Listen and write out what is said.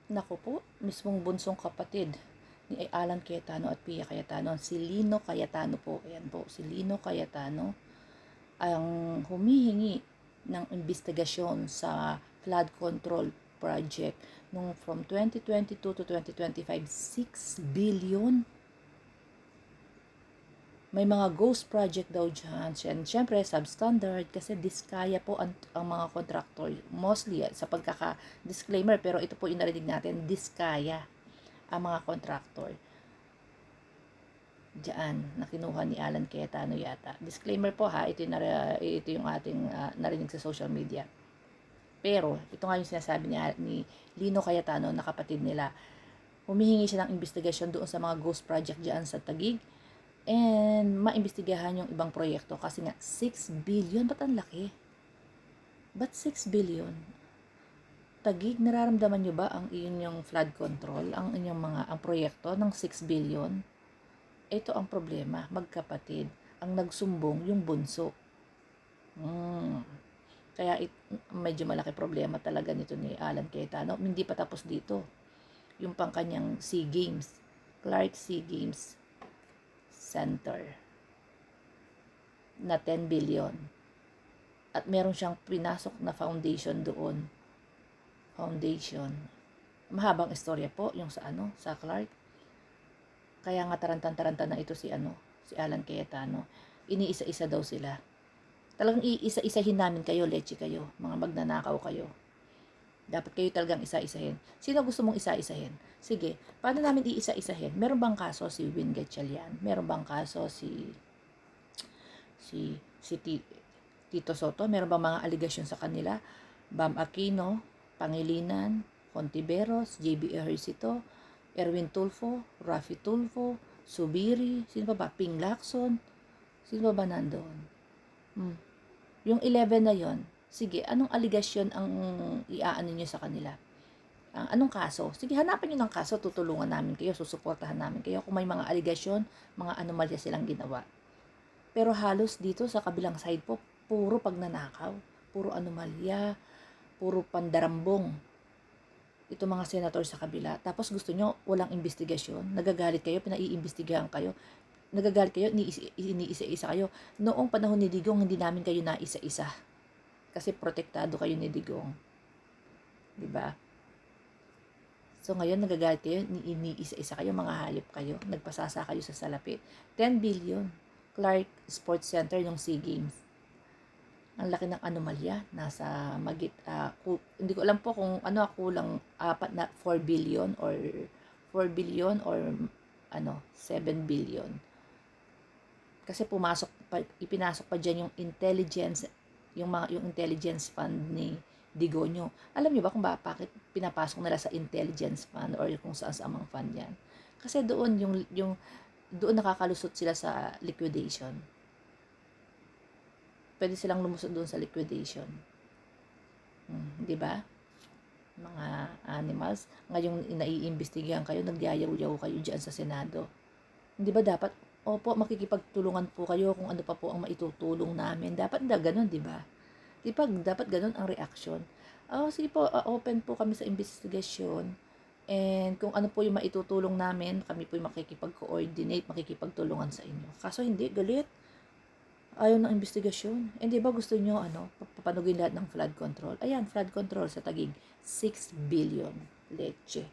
Naku po, mismong bunsong kapatid ni Alan Cayetano at Pia Cayetano, si Lino Cayetano po. Ayan po, si Lino Cayetano ang humihingi ng investigasyon sa flood control project nung from 2022 to 2025, 6 billion. May mga ghost project daw dyan. And syempre, substandard kasi diskaya po ang mga contractor. Mostly, sa pagkaka-disclaimer, pero ito po yung narinig natin, diskaya ang mga contractor. Diyan, na kinuha ni Alan Cayetano yata. Disclaimer po ha, ito yung ating narinig sa social media. Pero, ito nga yung sinasabi ni Lino Cayetano na kapatid nila. Humihingi siya ng investigasyon doon sa mga ghost project dyan sa Taguig. And maimbestigahan yung ibang proyekto kasi nga 6 billion, ba't ang laki? Ba't 6 billion? Taguig, nararamdaman nyo ba ang inyong flood control, ang inyong ang proyekto ng 6 billion? Ito ang problema, magkapatid. Ang nagsumbong yung bunso. Kaya medyo malaki problema talaga nito ni Alan Cayetano. Hindi pa tapos dito. Yung pang kanyang SEA Games, Clark SEA Games Center na 10 billion. At meron siyang pinasok na foundation doon. Foundation. Mahabang istorya po yung sa Clark. Kaya nga tarantan-tarantan na ito si Alan Cayetano. Iniisa-isa daw sila. Talagang iisa-isahin namin kayo, leche kayo, mga magnanakaw kayo. Dapat kayo talagang isa-isahin. Sino gusto mong isa-isahin? Sige, paano namin iisa-isahin? Meron bang kaso si Win Gatchalian? Meron bang kaso si Tito Soto? Meron bang mga aligasyon sa kanila? Bam Aquino, Pangilinan, Contiveros, JB Ejercito, Erwin Tulfo, Rafi Tulfo, Subiri, sino pa ba? Ping Lacson, sino ba nandoon? Yung 11 na yon, sige, anong aligasyon ang iaano nyo sa kanila? Anong kaso? Sige, hanapan nyo ng kaso, tutulungan namin kayo, susuportahan namin kayo kung may mga aligasyon, mga anomalya silang ginawa. Pero halos dito sa kabilang side po, puro pagnanakaw, puro anomalya, puro pandarambong. Ito mga senator sa kabila. Tapos gusto nyo walang investigasyon, nagagalit kayo, pinaiimbestigahan kayo, nagagalit kayo, iniisa-isa kayo. Noong panahon ni Digong, hindi namin kayo naisa-isa. Kasi protektado kayo ni Digong. Diba? So ngayon, nagagalit kayo, iniisa-isa kayo, mga hayop kayo. Nagpasasa kayo sa salapi. 10 billion. Clark Sports Center, yung SEA Games. Ang laki ng anomalya. Nasa hindi ko alam po kung kulang 4 billion or 4 billion or 7 billion. Kasi ipinasok pa diyan yung intelligence, yung intelligence fund ni Digonyo. Alam niyo ba kung bakit pinapasok nila sa intelligence fund or kung saan sa amang fund yan? Kasi doon doon nakakalusot sila sa liquidation. Pwede silang lumusot doon sa liquidation. Di ba? Mga animals. Ngayong naiimbestigahan kayo, nagyayaw-yaw kayo diyan sa Senado. Hindi ba dapat, opo, makikipagtulungan po kayo kung ano pa po ang maitutulong namin. Dapat ganun, di ba? Dapat ganun ang reaction. Sige po, open po kami sa investigasyon. And kung ano po yung maitutulong namin, kami po yung makikipag-coordinate, makikipagtulungan sa inyo. Kaso hindi, galit. Ayaw ng investigasyon. Di ba gusto nyo, papanugin lahat ng flood control? Ayan, flood control sa Taguig, 6 billion leche.